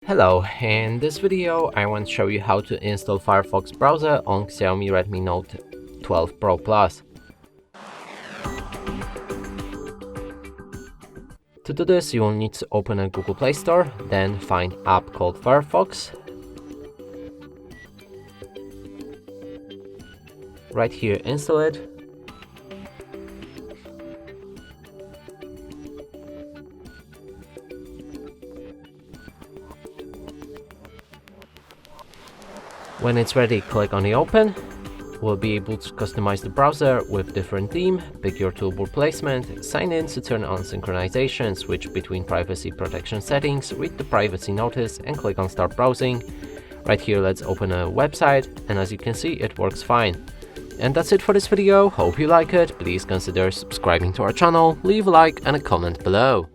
Hello, in this video I want to show you how to install Firefox browser on Xiaomi Redmi Note 12 Pro Plus. To do this, you will need to open a Google Play Store, then find app called Firefox. Right here, install it. When it's ready, click on the open. We'll be able to customize the browser with different theme, pick your toolbar placement, sign in to turn on synchronization, switch between privacy protection settings, read the privacy notice and click on start browsing. Right here, let's open a website, and as you can see, it works fine. And that's it for this video. Hope you like it. Please consider subscribing to our channel, leave a like and a comment below.